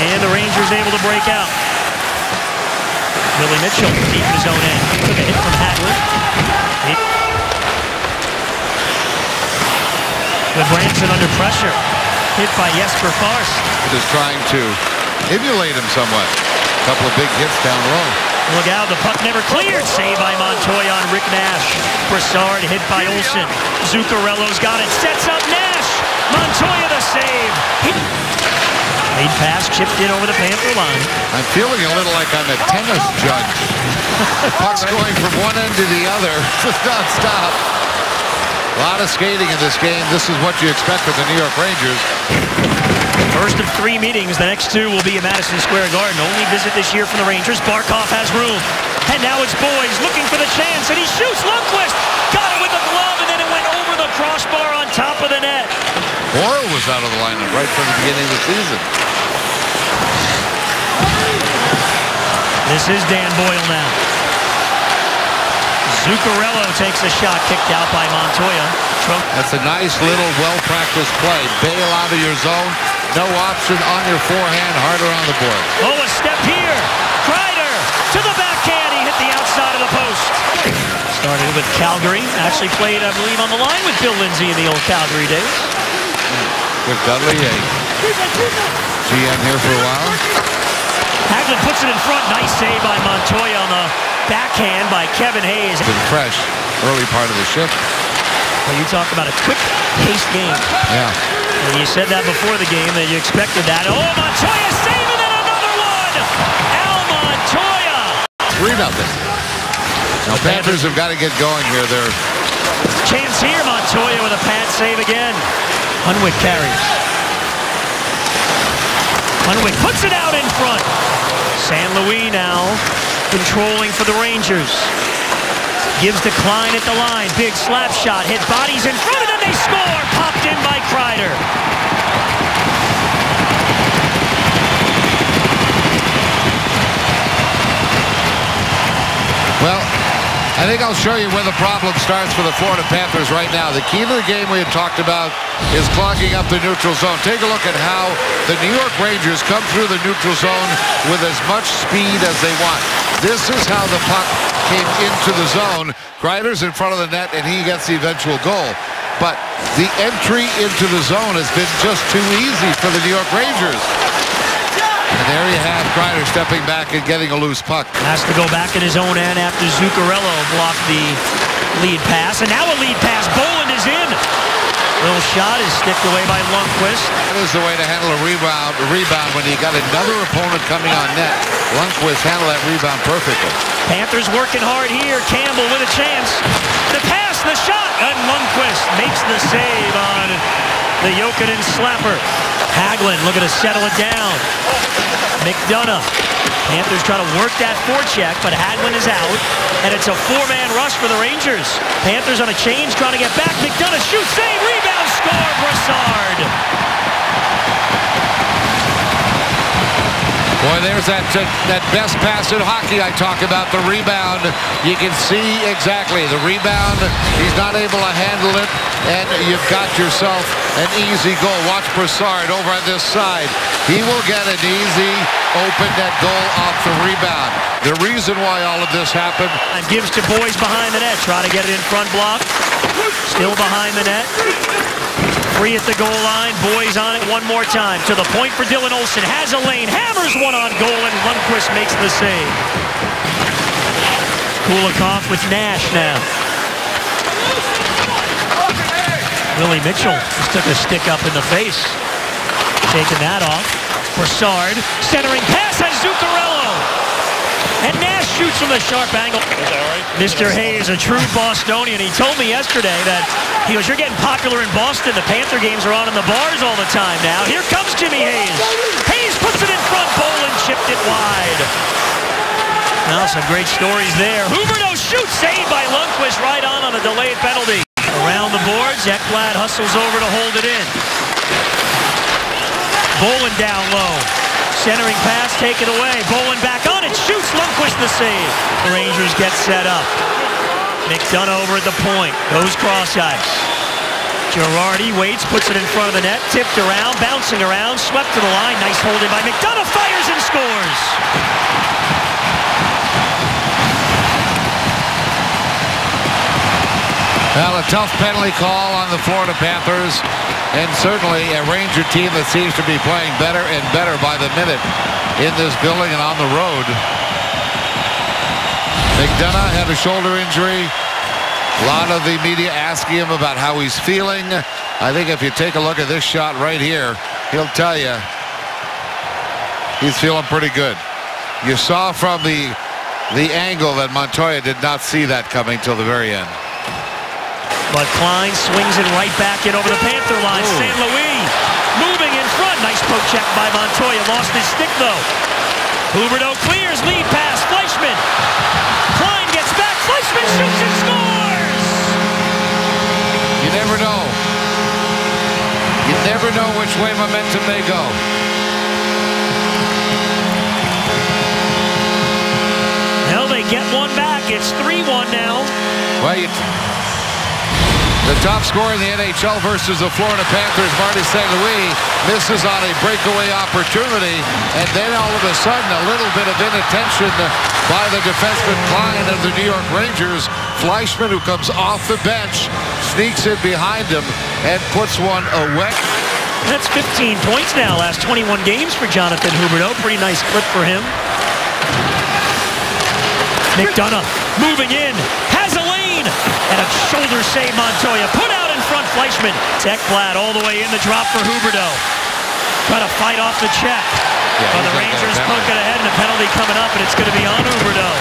And the Rangers able to break out. Willie Mitchell deep in his own end. Took a hit from Hagelin. With Branson under pressure. Hit by Jesper Fars. Just trying to emulate him somewhat. A couple of big hits down low. Look out, the puck never cleared. Save by Montoya on Rick Nash. Brassard hit by Olsen. Zuccarello's got it. Sets up Nash. Montoya the save. Lead pass chipped in over the Panther line. I'm feeling a little like I'm a tennis judge. Puck's going from one end to the other. Just non-stop. A lot of skating in this game. This is what you expect of the New York Rangers. First of 3 meetings. The next 2 will be at Madison Square Garden. Only visit this year from the Rangers. Barkov has room. And now it's Boys looking for the chance. And he shoots. Lundqvist got it with the glove. And then it went over the crossbar on top of the net. Boyle was out of the lineup right from the beginning of the season. This is Dan Boyle now. Zuccarello takes a shot kicked out by Montoya. That's a nice little well-practiced play. Bail out of your zone. No option on your forehand. Harder on the board. Oh, a step here. Kreider to the backhand. He hit the outside of the post. Started with Calgary. Actually played, I believe, on the line with Bill Lindsay in the old Calgary days. With Dudley, a GM here for a while. Hagelin puts it in front. Nice save by Montoya on the backhand by Kevin Hayes. Been fresh early part of the shift. Well, you talk about a quick-paced game. Yeah. And you said that before the game that you expected that. Oh, Montoya save and then another one! Al Montoya! 3-0. Now Panthers have got to get going here. They're chance here. Montoya with a pad save again. Hunwick carries. Hunwick puts it out in front. San Luis now controlling for the Rangers. Gives to Klein at the line. Big slap shot. Hit bodies in front, and then they score. Popped in by Kreider. Well, I think I'll show you where the problem starts for the Florida Panthers right now. The key to the game we had talked about is clogging up the neutral zone. Take a look at how the New York Rangers come through the neutral zone with as much speed as they want. This is how the puck came into the zone. Kreider's in front of the net, and he gets the eventual goal. But the entry into the zone has been just too easy for the New York Rangers. And there you have Kreider stepping back and getting a loose puck. Has to go back in his own end after Zuccarello blocked the lead pass. And now a lead pass. Boland is in. Little shot is sticked away by Lundqvist. That is the way to handle a rebound when you got another opponent coming on net. Lundqvist handled that rebound perfectly. Panthers working hard here. Campbell with a chance. The pass, the shot, and Lundqvist makes the save on the Jokinen slapper. Hagelin looking to settle it down. McDonough. Panthers try to work that forecheck, but Hagelin is out, and it's a 4-man rush for the Rangers. Panthers on a change, trying to get back. McDonough shoots, save, rebound, score, Brassard. Boy, there's that best pass in hockey I talk about, the rebound. You can see exactly the rebound. He's not able to handle it, and you've got yourself an easy goal. Watch Brassard over on this side. He will get an easy open net goal off the rebound. The reason why all of this happened. And gives to Boys behind the net. Try to get it in front block. Still behind the net. Free at the goal line. Boys on it one more time. To the point for Dylan Olsen. Has a lane. Hammers one on goal, and Lundqvist makes the save. Kulikov with Nash now. Willie Mitchell just took a stick up in the face. Taking that off. Brassard. Centering pass on Zuccarello. And Nash shoots from the sharp angle. Mr. Hayes, a true Bostonian. He told me yesterday that he goes, you're getting popular in Boston. The Panther games are on in the bars all the time now. Here comes Jimmy Hayes. Hayes puts it in front. Boland chipped it wide. Now some great stories there. Huberdeau shoots. Saved by Lundqvist right on a delayed penalty. Around the boards, Ekblad hustles over to hold it in. Boland down low. Centering pass taken away. Boland back on it. Shoots. Lundqvist the save. The Rangers get set up. McDonough over at the point. Goes cross ice. Girardi waits, puts it in front of the net, tipped around, bouncing around, swept to the line. Nice holding by McDonough, fires and scores. Well, a tough penalty call on the Florida Panthers, and certainly a Ranger team that seems to be playing better and better by the minute in this building and on the road. McDonough had a shoulder injury. A lot of the media asking him about how he's feeling. I think if you take a look at this shot right here, he'll tell you he's feeling pretty good. You saw from the angle that Montoya did not see that coming till the very end. But Klein swings it right back in over the Panther line. Ooh. St. Louis moving in front. Nice poke check by Montoya. Lost his stick though. Huberdeau clears. Lead pass. Fleischmann. Klein gets back. Fleischmann shoots and scores. You never know. You never know which way momentum may go. Well, they get one back. It's 3-1 now. Well, the top scorer in the NHL versus the Florida Panthers, Marty St. Louis, misses on a breakaway opportunity, and then all of a sudden a little bit of inattention by the defenseman Klein of the New York Rangers. Fleischmann, who comes off the bench, sneaks in behind him and puts one away. That's 15 points now, last 21 games for Jonathan Huberdeau. Pretty nice clip for him. McDonough moving in, has a lane, and a shoulder save Montoya. Put out in front, Fleischmann. Ekblad all the way in the drop for Huberdeau. Trying to fight off the check. Well, the Rangers poke it ahead, and a penalty coming up, and it's going to be on Huberdeau.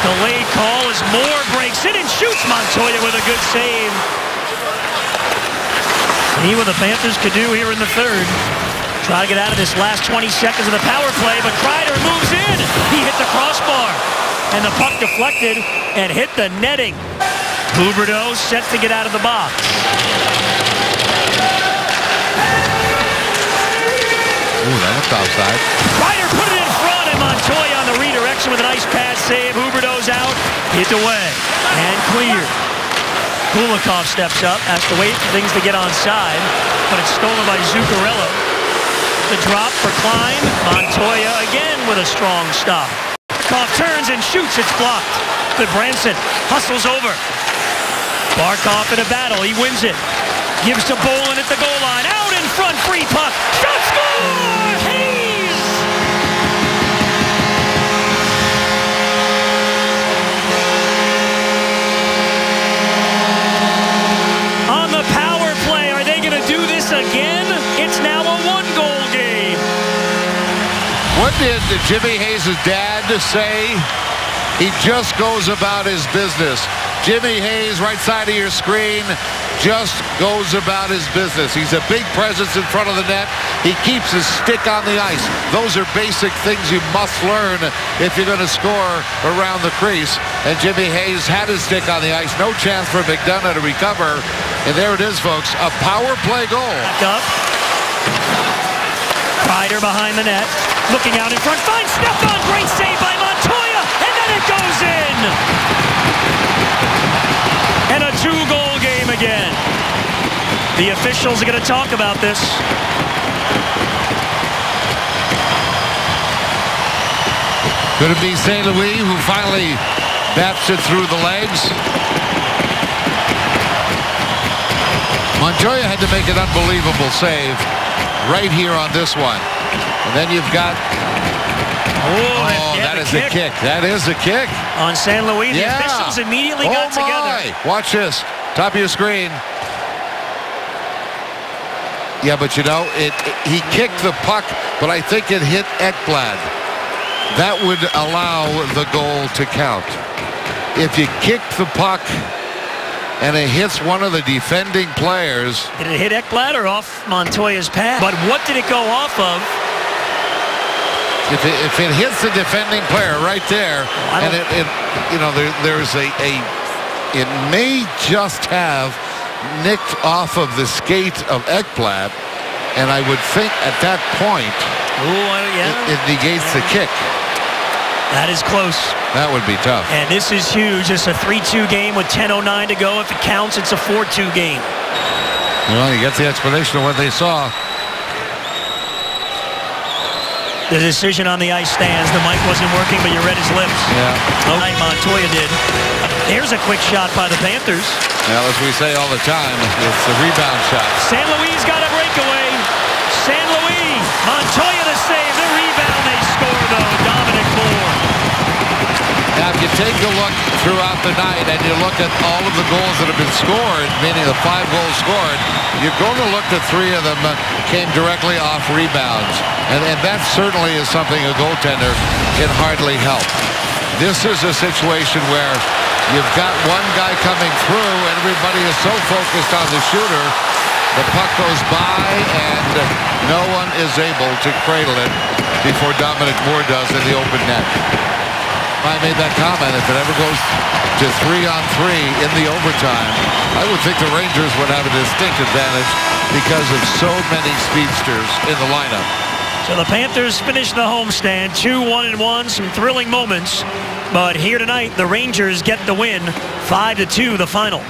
Delayed call as Moore breaks in and shoots Montoya with a good save. See what the Panthers could do here in the third. Try to get out of this last 20 seconds of the power play, but Kreider moves in. He hit the crossbar, and the puck deflected and hit the netting. Huberdeau set to get out of the box. Ooh, that looked offside. Kreider put it in front, and Montoya on the redirection with a nice pad save. Huberdeau's out, hit away, and cleared. Kulikov steps up, has to wait for things to get onside, but it's stolen by Zuccarello. The drop for Klein. Montoya again with a strong stop. Barkov turns and shoots. It's blocked. But Branson hustles over. Barkov in a battle. He wins it. Gives to Bolin at the goal line. Out in front. Free puck. Shot, score! Hayes! On the power play, are they going to do this again? It's now a one-goal game. What did Jimmy Hayes' dad say? He just goes about his business. Jimmy Hayes, right side of your screen, just goes about his business. He's a big presence in front of the net. He keeps his stick on the ice. Those are basic things you must learn if you're going to score around the crease. And Jimmy Hayes had his stick on the ice. No chance for McDonough to recover. And there it is, folks. A power play goal. Back up. Kreider behind the net. Looking out in front. Finds Stefan. Great save by Montoya. And then it goes in. And a two-goal game again. The officials are going to talk about this. Could it be St. Louis who finally bats it through the legs? Montoya had to make an unbelievable save right here on this one. And then you've got... Oh, that is a kick. That is a kick. On St. Louis, the officials immediately got together. Watch this. Top of your screen. Yeah, but you know, he kicked the puck, but I think it hit Ekblad. That would allow the goal to count. If you kick the puck and it hits one of the defending players. Did it hit Ekblad or off Montoya's pad? But what did it go off of? If it hits the defending player right there, and it may just have nicked off of the skate of Ekblad, and I would think at that point, it negates the kick. That is close. That would be tough. And this is huge. It's a 3-2 game with 10:09 to go. If it counts, it's a 4-2 game. Well, you get the explanation of what they saw. The decision on the ice stands. The mic wasn't working, but you read his lips. Yeah. Tonight, Montoya did. Here's a quick shot by the Panthers. Well, as we say all the time, it's a rebound shot. San Luis got a breakaway. San Luis. Montoya the save. The rebound. They score, though. Dominic Moore. Now, if you take a look throughout the night and you look at all of the goals that have been scored, meaning the 5 goals scored, you're going to look at 3 of them came directly off rebounds. And that certainly is something a goaltender can hardly help. This is a situation where you've got one guy coming through, and everybody is so focused on the shooter, the puck goes by, and no one is able to cradle it before Dominic Moore does in the open net. I made that comment, if it ever goes to 3-on-3 in the overtime, I would think the Rangers would have a distinct advantage because of so many speedsters in the lineup. So the Panthers finish the homestand 2-1-1, some thrilling moments. But here tonight, the Rangers get the win, 5-2 the final.